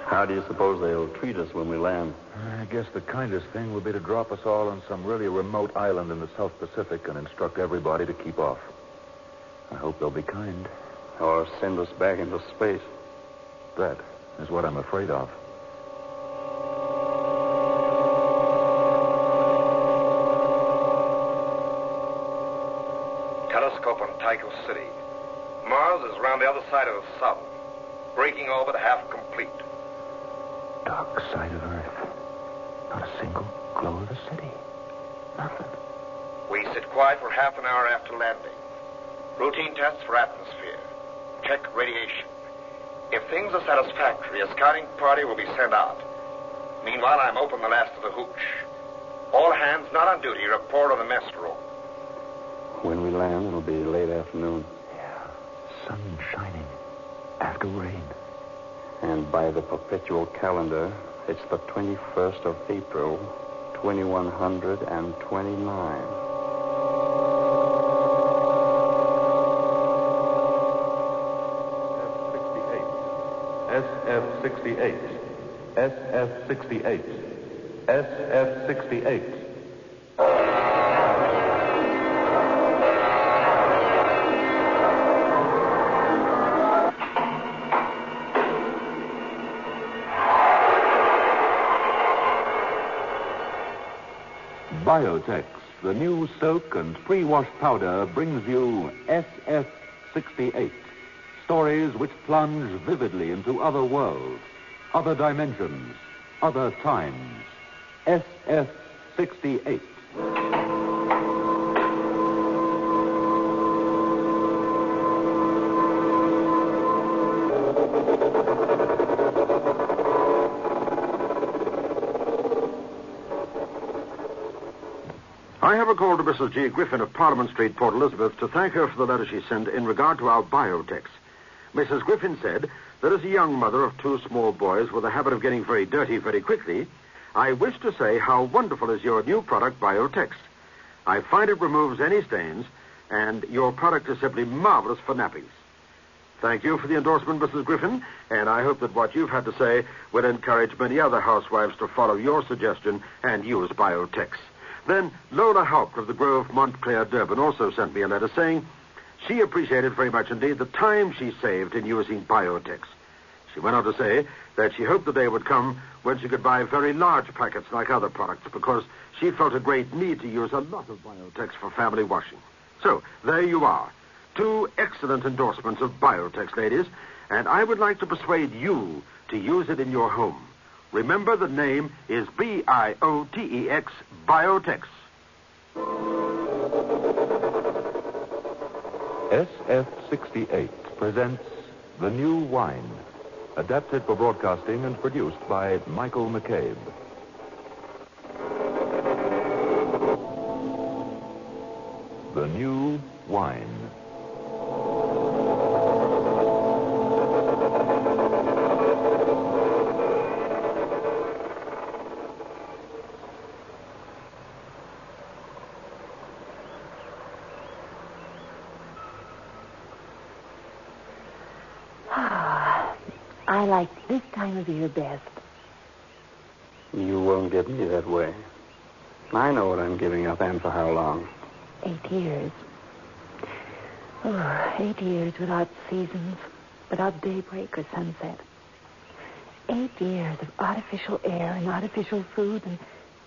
How do you suppose they'll treat us when we land? I guess the kindest thing would be to drop us all on some really remote island in the South Pacific and instruct everybody to keep off. I hope they'll be kind. Or send us back into space. That is what I'm afraid of. Telescope on Tycho City. Mars is around the other side of the sun. Breaking orbit half complete. Dark side of Earth. Not a single glow of the city. Nothing. We sit quiet for half an hour after landing. Routine tests for atmosphere. Check radiation. If things are satisfactory, a scouting party will be sent out. Meanwhile, I'm open the last of the hooch. All hands not on duty report on the mess room. When we land, it'll be late afternoon. Yeah. Sun shining. After rain. And by the perpetual calendar, it's the 21st of April, 2129. SF-68. SF-68. SF-68. Biotex, the new soak and pre-wash powder, brings you SF-68. Stories which plunge vividly into other worlds, other dimensions, other times. SF-68. I have a call to Mrs. G. Griffin of Parliament Street, Port Elizabeth, to thank her for the letter she sent in regard to our biotex. Mrs. Griffin said that as a young mother of two small boys with a habit of getting very dirty very quickly, I wish to say how wonderful is your new product, Biotex. I find it removes any stains, and your product is simply marvelous for nappies. Thank you for the endorsement, Mrs. Griffin, and I hope that what you've had to say will encourage many other housewives to follow your suggestion and use Biotex. Then Lola Haupt of the Grove, Montclair, Durban, also sent me a letter saying she appreciated very much indeed the time she saved in using Biotex. She went on to say that she hoped the day would come when she could buy very large packets like other products because she felt a great need to use a lot of Biotex for family washing. So, there you are. Two excellent endorsements of Biotex, ladies, and I would like to persuade you to use it in your home. Remember, the name is B-I-O-T-E-X, Biotex. SF-68 presents The New Wine, adapted for broadcasting and produced by Michael McCabe. The New Wine. I like this time of year best. You won't get me that way. I know what I'm giving up and for how long. 8 years. Oh, 8 years without seasons, without daybreak or sunset. 8 years of artificial air and artificial food and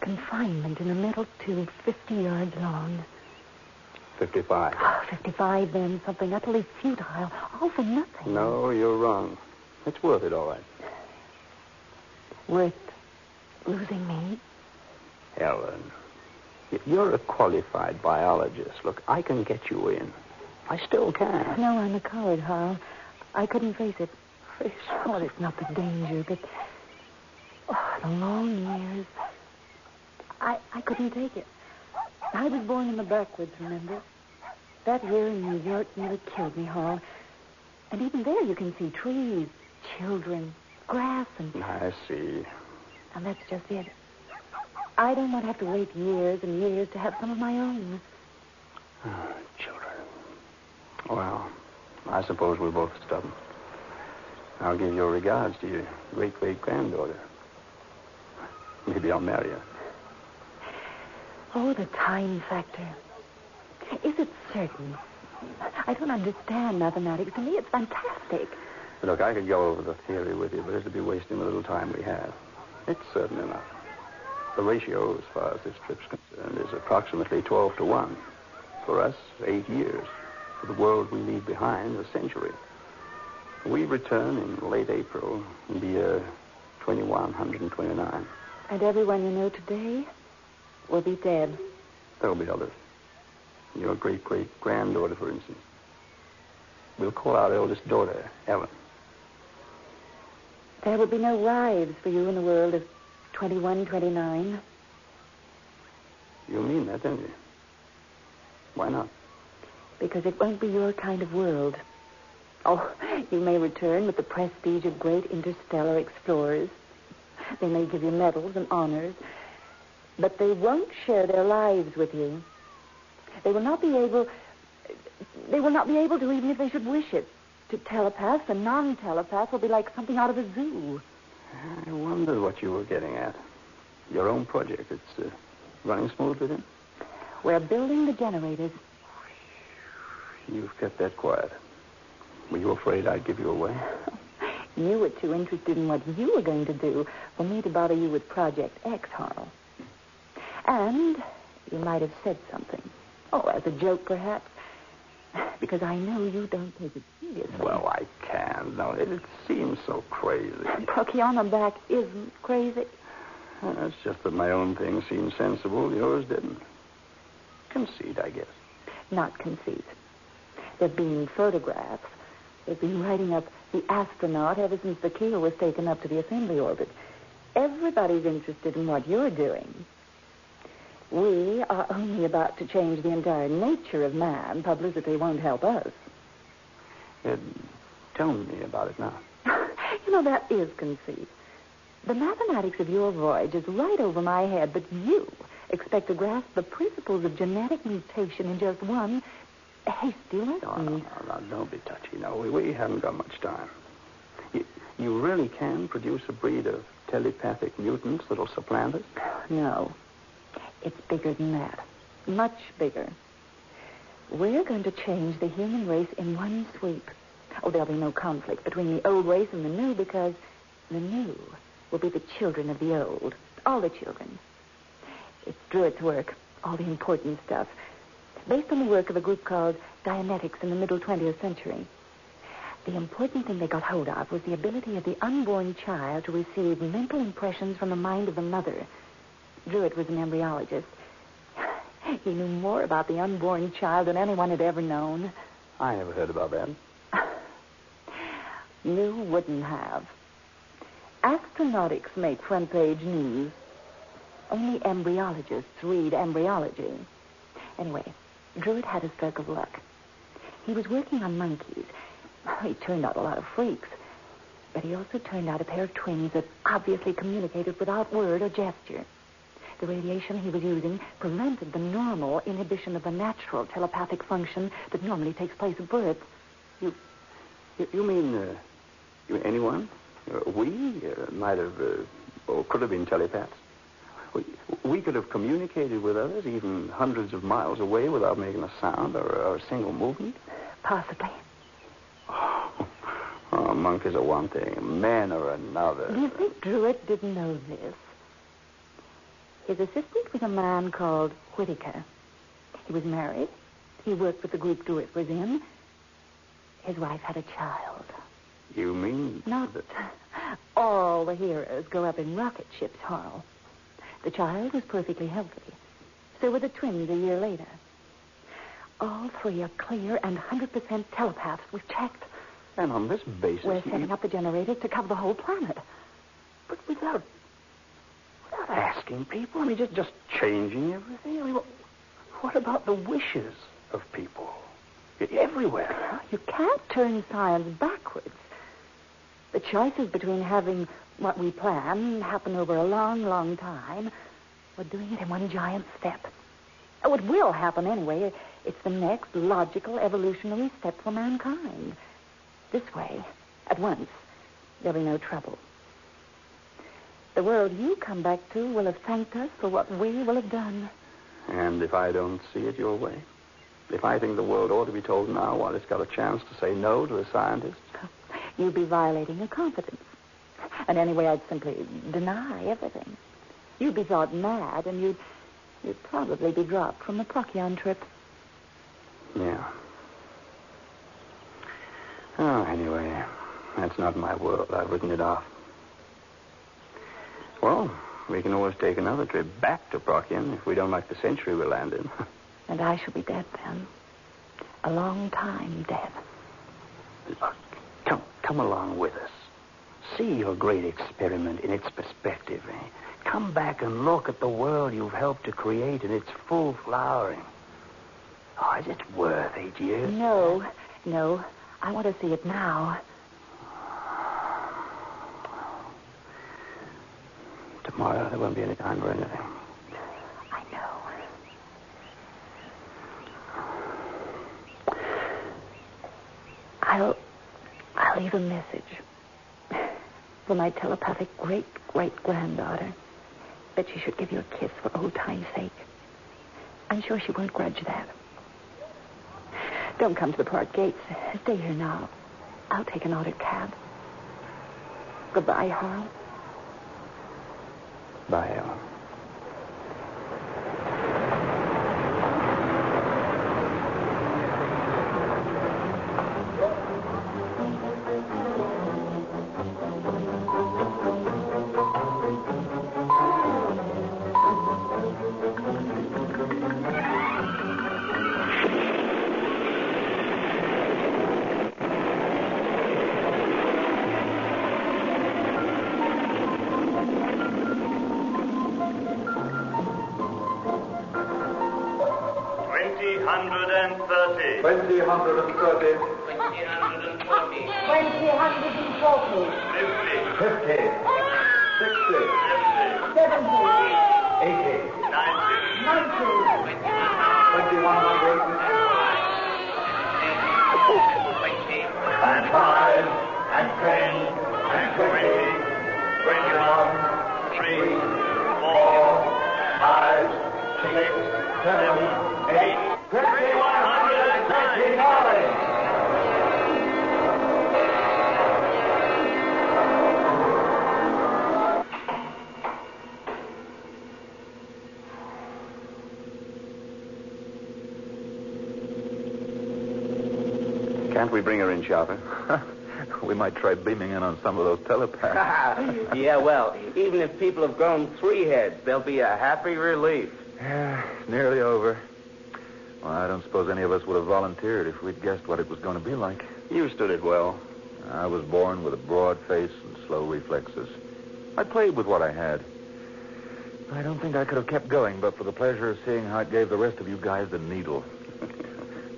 confinement in a metal tube 50 yards long. 55. 55 then, something utterly futile, all for nothing. No, you're wrong. It's worth it, all right. Worth losing me? Ellen, if you're a qualified biologist, look, I can get you in. I still can. No, I'm a coward, Hal. I couldn't face it. Well, it's not the danger, but the long years. I couldn't take it. I was born in the backwoods, remember? That here in New York nearly killed me, Hal. And even there you can see trees, children, grass, and... I see. And that's just it. I don't want to have to wait years and years to have some of my own. Children. Well, I suppose we're both stubborn. I'll give your regards to your great-great-granddaughter. Maybe I'll marry her. Oh, the time factor. Is it certain? I don't understand mathematics. To me, it's fantastic. Look, I could go over the theory with you, but it'd be wasting the little time we have. It's certain enough. The ratio, as far as this trip's concerned, is approximately 12 to 1. For us, 8 years. For the world we leave behind, a century. We return in late April in the year 2129. And everyone you know today will be dead. There'll be others. Your great-great-granddaughter, for instance. We'll call our eldest daughter Ellen. There will be no wives for you in the world of 2129. You mean that, don't you? Why not? Because it won't be your kind of world. Oh, you may return with the prestige of great interstellar explorers. They may give you medals and honors, but they won't share their lives with you. They will not be able to, even if they should wish it. To telepaths and non-telepaths will be like something out of a zoo. I wondered what you were getting at. Your own project. It's running smoothly then? We're building the generators. You've kept that quiet. Were you afraid I'd give you away? You were too interested in what you were going to do for me to bother you with Project X, Harl. And you might have said something. Oh, as a joke, perhaps. Because I know you don't take it seriously. Well, I can. No, it seems so crazy. Brookie, on the back isn't crazy. It's just that my own thing seemed sensible. Yours didn't. Conceit, I guess. Not conceit. There've been photographs. They've been writing up the astronaut ever since the keel was taken up to the assembly orbit. Everybody's interested in what you're doing. We are only about to change the entire nature of man. Publicity won't help us. Tell me about it now. You know, that is conceit. The mathematics of your voyage is right over my head, but you expect to grasp the principles of genetic mutation in just one hasty lesson. No, don't be touchy. No, we haven't got much time. You really can produce a breed of telepathic mutants that'll supplant us? No. It's bigger than that. Much bigger. We're going to change the human race in one sweep. Oh, there'll be no conflict between the old race and the new because the new will be the children of the old. All the children. It's Druitt's work. All the important stuff. Based on the work of a group called Dianetics in the middle 20th century. The important thing they got hold of was the ability of the unborn child to receive mental impressions from the mind of the mother. Druitt was an embryologist. He knew more about the unborn child than anyone had ever known. I never heard about that. You wouldn't have. Astronautics make front-page news. Only embryologists read embryology. Anyway, Druitt had a stroke of luck. He was working on monkeys. He turned out a lot of freaks. But he also turned out a pair of twins that obviously communicated without word or gesture. The radiation he was using prevented the normal inhibition of the natural telepathic function that normally takes place at birth. You mean anyone? We might have, or could have been telepaths. We could have communicated with others even hundreds of miles away without making a sound or a single movement? Possibly. Oh, monkeys are one thing, men are another. Do you think Druitt didn't know this? His assistant was a man called Whitaker. He was married. He worked with the group Druitt was in. His wife had a child. You mean? Not that all the heroes go up in rocket ships, Harl. The child was perfectly healthy. So were the twins a year later. All three are clear and 100% telepaths. We've checked. And on this basis... We're setting up the generators to cover the whole planet. But without asking people? I mean, just changing everything? I mean, what about the wishes of people? Everywhere. You can't turn science backwards. The choices between having what we plan happen over a long, long time or doing it in one giant step. Oh, it will happen anyway. It's the next logical evolutionary step for mankind. This way, at once, there'll be no trouble. The world you come back to will have thanked us for what we will have done. And if I don't see it your way? If I think the world ought to be told now while it's got a chance to say no to the scientists? You'd be violating a confidence. And anyway, I'd simply deny everything. You'd be thought mad, and you'd probably be dropped from the Procyon trip. Yeah. Oh, anyway, that's not my world. I've written it off. Well, we can always take another trip back to Procyon if we don't like the century we land in. And I shall be dead then. A long time dead. Look, come along with us. See your great experiment in its perspective. Come back and look at the world you've helped to create in its full flowering. Oh, is it worth 8 years? No. I want to see it now. Tomorrow there won't be any time for anything. I know. I'll leave a message for my telepathic great-great-granddaughter that she should give you a kiss for old time's sake. I'm sure she won't grudge that. Don't come to the park gates. Stay here now. I'll take an auto cab. Goodbye, Harl. Bye, Ellen. Can't we bring her in, Sharper? We might try beaming in on some of those telepaths. Yeah, well, even if people have grown 3 heads, they'll be a happy relief. Yeah, it's nearly over. Well, I don't suppose any of us would have volunteered if we'd guessed what it was going to be like. You stood it well. I was born with a broad face and slow reflexes. I played with what I had. I don't think I could have kept going but for the pleasure of seeing how it gave the rest of you guys the needle.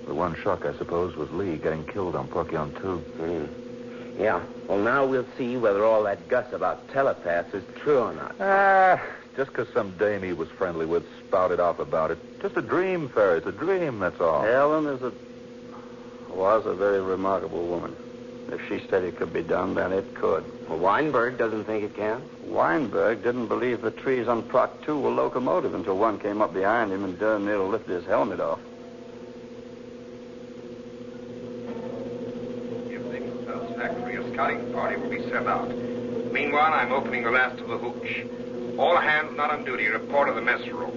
The one shock, I suppose, was Lee getting killed on Procyon 2. Yeah. Well, now we'll see whether all that guss about telepaths is true or not. Just because some dame he was friendly with spouted off about it. Just a dream, Ferris. A dream, that's all. Ellen was a very remarkable woman. If she said it could be done, then it could. Well, Weinberg doesn't think it can. Weinberg didn't believe the trees on Proc 2 were locomotive until one came up behind him and darn near lifted his helmet off. A scouting party will be sent out. Meanwhile, I'm opening the last of the hooch. All hands not on duty report to the mess room.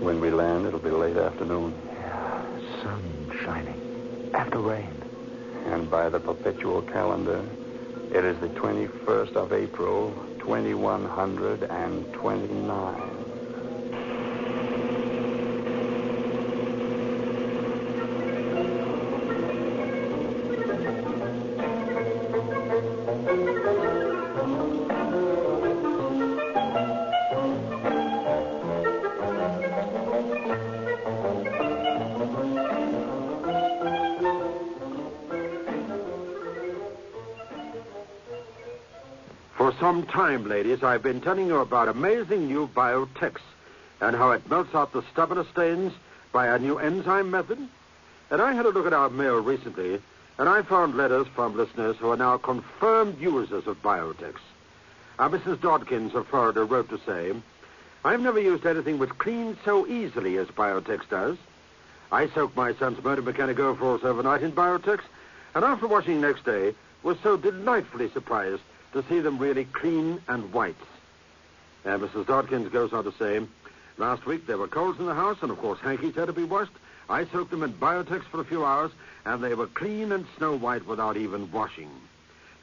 When we land, it'll be late afternoon. Yeah, sun shining. After rain. And by the perpetual calendar, it is the 21st of April, 2129. For some time, ladies, I've been telling you about amazing new Biotex and how it melts out the stubbornest stains by a new enzyme method. And I had a look at our mail recently, And I found letters from listeners who are now confirmed users of Biotex. Mrs. Dodkins of Florida wrote to say, I've never used anything which cleans so easily as Biotex does. I soaked my son's motor mechanic overalls overnight in Biotex, and after washing next day, was so delightfully surprised to see them really clean and white. And Mrs. Dodkins goes on to say, last week there were coals in the house, and of course hankies had to be washed. I soaked them in Biotex for a few hours, and they were clean and snow white without even washing.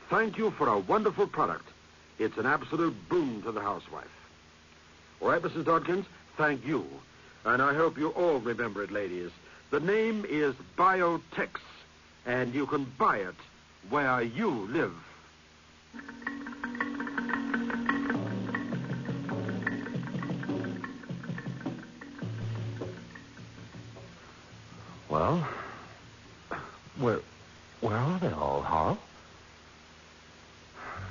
Thank you for a wonderful product. It's an absolute boon to the housewife. All right, Mrs. Dodkins, thank you. And I hope you all remember it, ladies. The name is Biotex, and you can buy it where you live. Well, where are they all, Harl?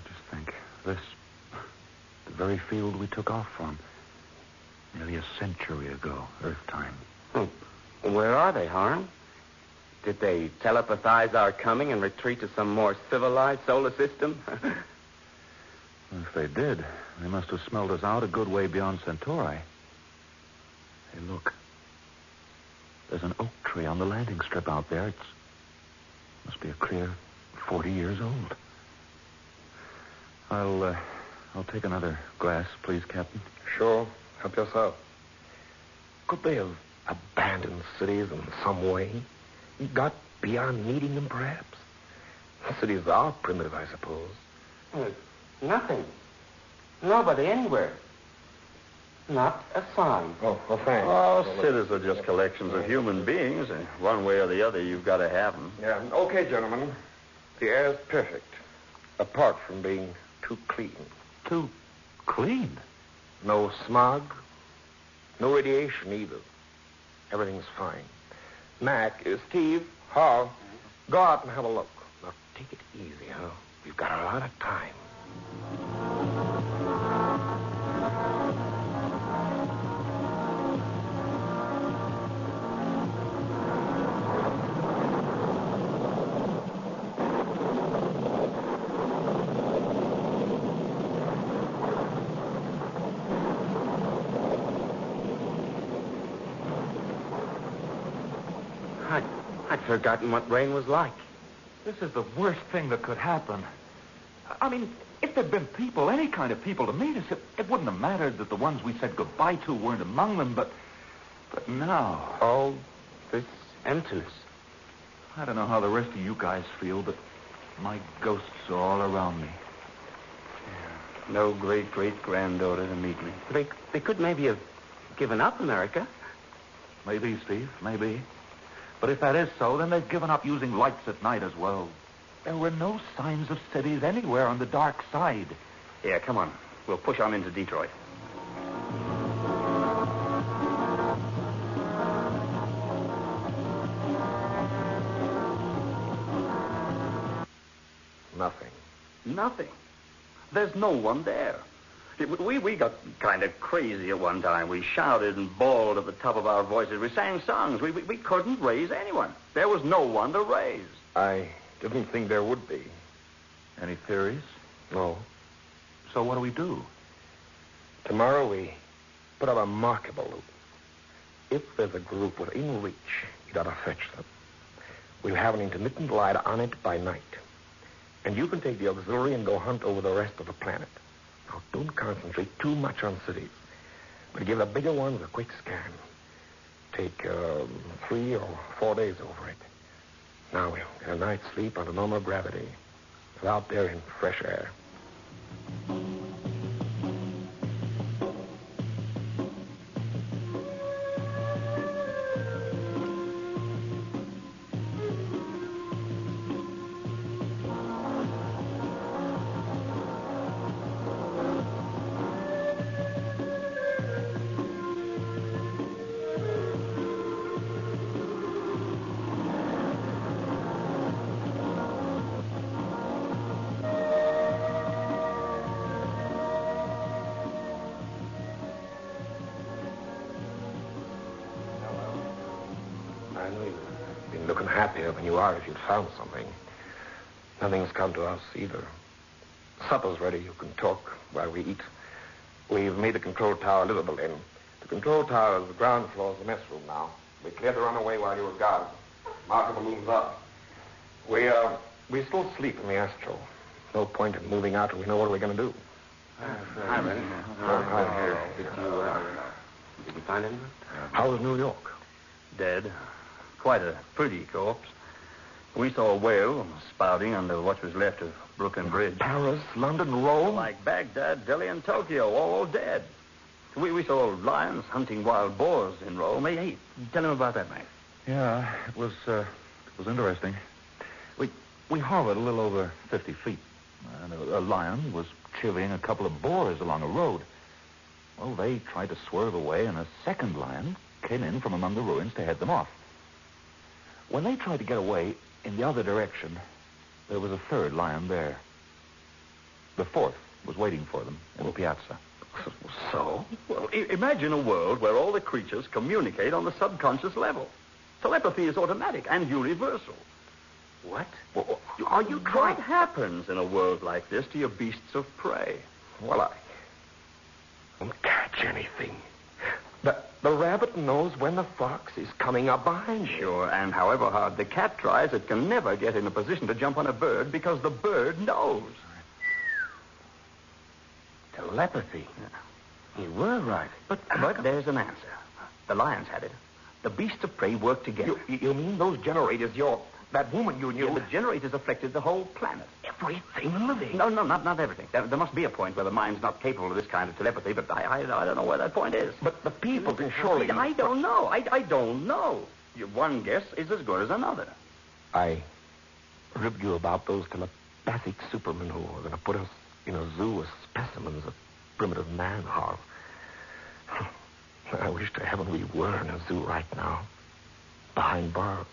Just think, the very field we took off from, nearly a century ago, Earth time. Where are they, Harm? Did they telepathize our coming and retreat to some more civilized solar system? If they did, they must have smelled us out a good way beyond Centauri. Hey, look. There's an oak tree on the landing strip out there. It must be a clear 40 years old. I'll take another glass, please, Captain. Sure. Help yourself. Could they have abandoned cities in some way? Got beyond needing them, perhaps? Cities are primitive, I suppose. Nothing. Nobody anywhere. Not a sign. Oh, well, thanks. Oh, cities are just collections of human beings. And one way or the other, you've got to have them. Yeah. Okay, gentlemen. The air's perfect, apart from being too clean. Too clean? No smog, no radiation either. Everything's fine. Mac, Steve, Hall, go out and have a look. Now, take it easy, huh? We've got a lot of time. I'd forgotten what rain was like. This is the worst thing that could happen. I mean, if there'd been people, any kind of people to meet us, it wouldn't have mattered that the ones we said goodbye to weren't among them, but now... All this emptiness. I don't know how the rest of you guys feel, but my ghosts are all around me. Yeah. No great-great-granddaughter to meet me. They could maybe have given up America. Maybe, Steve, maybe. But if that is so, then they've given up using lights at night as well. There were no signs of cities anywhere on the dark side. Yeah, come on. We'll push on into Detroit. Nothing. Nothing. There's no one there. We got kind of crazy at one time. We shouted and bawled at the top of our voices. We sang songs. We couldn't raise anyone. There was no one to raise. I didn't think there would be. Any theories? No. So what do we do? Tomorrow we put up a markable loop. If there's a group within reach, you gotta fetch them. We'll have an intermittent light on it by night. And you can take the auxiliary and go hunt over the rest of the planet. Now, don't concentrate too much on cities, but give the bigger ones a quick scan. Take 3 or 4 days over it. Now we'll get a night's sleep under normal gravity. We're out there in fresh air. looking happier than you are if you'd found something. Nothing's come to us either. Supper's ready. You can talk while we eat. We've made the control tower livable in. The control tower is the ground floor of the mess room now. We cleared the runaway while you were gone. Mark the balloons up. We still sleep in the astro. No point in moving out till we know what we're going to do. Hi, Ray. Did you find anyone? How was New York? Dead. Quite a pretty corpse. We saw a whale spouting under what was left of Brooklyn Bridge. Paris, London, Rome? Like Baghdad, Delhi, and Tokyo, all dead. We saw lions hunting wild boars in Rome. Hey, tell him about that, Max. Yeah, it was interesting. We hovered a little over 50 feet, and a lion was chivying a couple of boars along a road. Well, they tried to swerve away, and a second lion came in from among the ruins to head them off. When they tried to get away in the other direction, there was a third lion there. The fourth was waiting for them in the piazza. So? Well, imagine a world where all the creatures communicate on the subconscious level. Telepathy is automatic and universal. What? Are you trying? What happens in a world like this to your beasts of prey? Well, I don't catch anything. The rabbit knows when the fox is coming up behind you. Sure, and however hard the cat tries, it can never get in a position to jump on a bird because the bird knows. Telepathy. You were right. But there's an answer. The lions had it. The beasts of prey work together. You mean those generators, that woman you knew? Yeah, the generators affected the whole planet. Everything living. No, not everything. There must be a point where the mind's not capable of this kind of telepathy, but I don't know where that point is. But the people can surely... I don't know. I don't know. One guess is as good as another. I ribbed you about those telepathic supermen who are going to put us in a zoo with specimens of primitive man horror. I wish to heaven we were in a zoo right now, behind bars,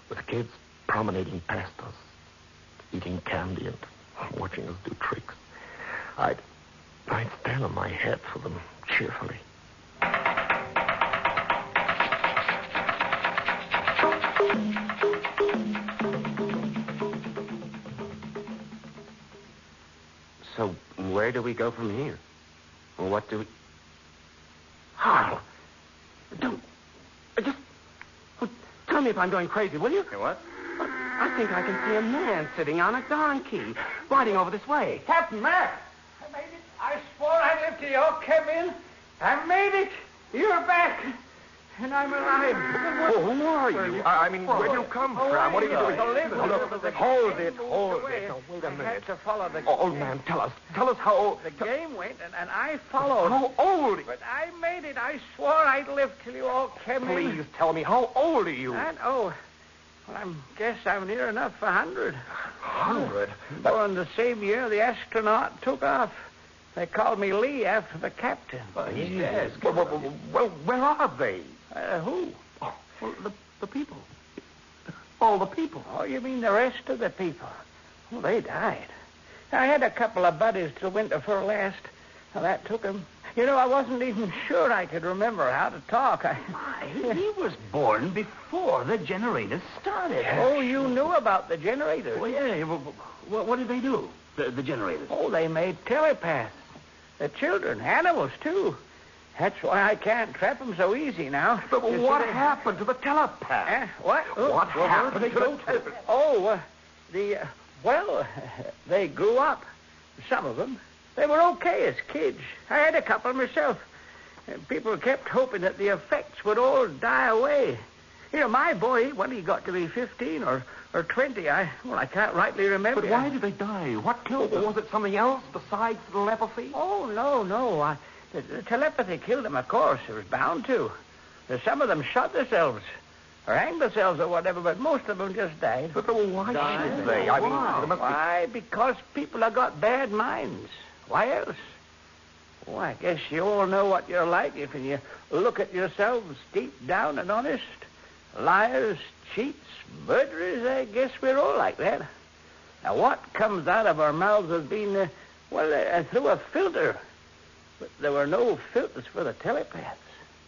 with kids promenading past us, eating candy and watching us do tricks. I'd stand on my head for them cheerfully. So, where do we go from here? Or what do we... Harl, tell me if I'm going crazy, will you? What? I think I can see a man sitting on a donkey, riding over this way. Captain Mac, I made it. I swore I'd live till you all came in. I made it. You're back. And I'm alive. Oh, who are you? I mean, where do you come from? What are you doing? Hold it. Now, wait a minute. I had to follow the Old man, tell us how... The game went, and I followed. How old? But I made it. I swore I'd live till you all came in. Please tell me, how old are you? Well, I guess I'm near enough for 100. 100? Well, in the same year, the astronaut took off. They called me Lee after the captain. Yes. Well, where are they? Who? Well, the people. All the people. Oh, you mean the rest of the people? Well, they died. I had a couple of buddies till winter for last. Now, that took them. You know, I wasn't even sure I could remember how to talk. He was born before the generators started. Oh, you knew about the generators? Well, yeah. What did they do, the generators? Oh, they made telepaths. The children, animals, too. That's why I can't trap them so easy now. But what happened to the telepath? What? What happened to the telepath? Oh, they grew up. Some of them. They were okay as kids. I had a couple myself. People kept hoping that the effects would all die away. You know, my boy, when he got to be 15 or 20, I can't rightly remember. But why did they die? What killed them? Was it something else besides telepathy? Oh, no. The telepathy killed them, of course. It was bound to. Some of them shot themselves or hanged themselves or whatever, but most of them just died. But why should they? I mean, there must be... Why? Because people have got bad minds. Why else? Oh, I guess you all know what you're like if you look at yourselves deep down and honest. Liars, cheats, murderers, I guess we're all like that. Now, what comes out of our mouths has been, through a filter. But there were no filters for the telepaths.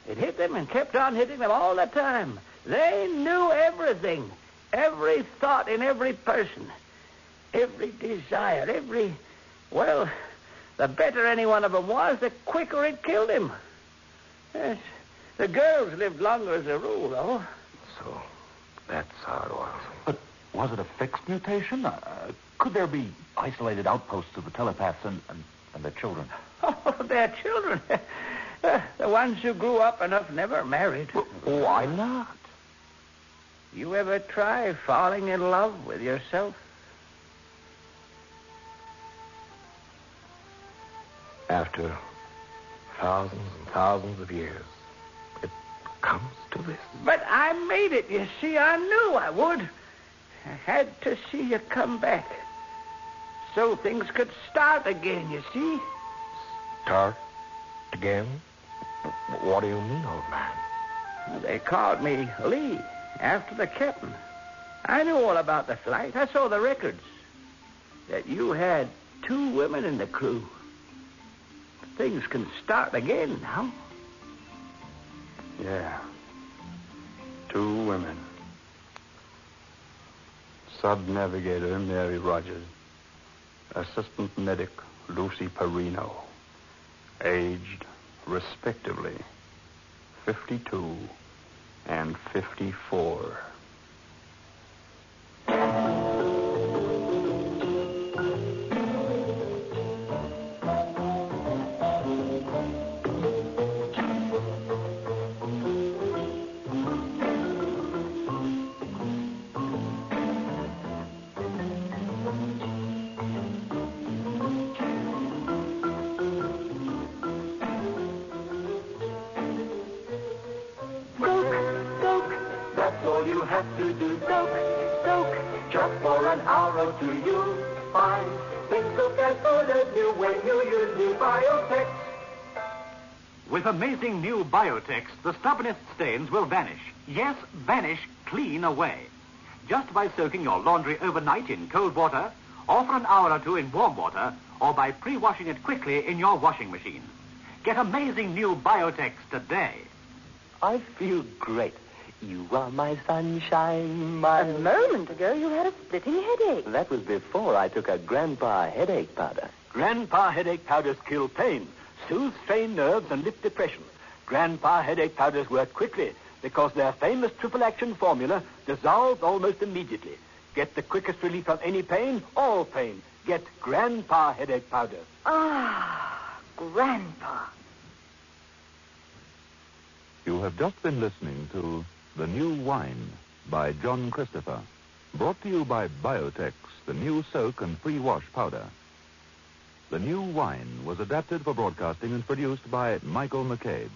It hit them and kept on hitting them all the time. They knew everything. Every thought in every person. Every desire. Well, the better any one of them was, the quicker it killed him. Yes. The girls lived longer as a rule, though. So, that's how it was. But was it a fixed mutation? Could there be isolated outposts of the telepaths and their children? Oh, their children. The ones who grew up enough never married. Why not? You ever try falling in love with yourself? After thousands and thousands of years, it comes to this. But I made it, you see. I knew I would. I had to see you come back. So things could start again, you see. Start again? What do you mean, old man? They called me Lee, after the captain. I knew all about the flight. I saw the records. That you had 2 women in the crew. Things can start again now. Yeah. 2 women. Sub-navigator Mary Rogers. Assistant medic Lucy Perino. Aged, respectively, 52 and 54. You have to do soak, just for an hour or 2 you'll find things look as good as new when you use new Biotex. With amazing new Biotex, the stubbornest stains will vanish. Yes, vanish clean away. Just by soaking your laundry overnight in cold water, or for an hour or 2 in warm water, or by pre-washing it quickly in your washing machine. Get amazing new Biotex today. I feel great. You are my sunshine, my... A moment ago, you had a splitting headache. That was before I took a Grandpa headache powder. Grandpa headache powders kill pain, soothe strained nerves, and lift depression. Grandpa headache powders work quickly because their famous triple-action formula dissolves almost immediately. Get the quickest relief from any pain, all pain. Get Grandpa headache powder. Ah, Grandpa. You have just been listening to The New Wine by John Christopher. Brought to you by Biotex, the new soak and pre-wash powder. The New Wine was adapted for broadcasting and produced by Michael McCabe.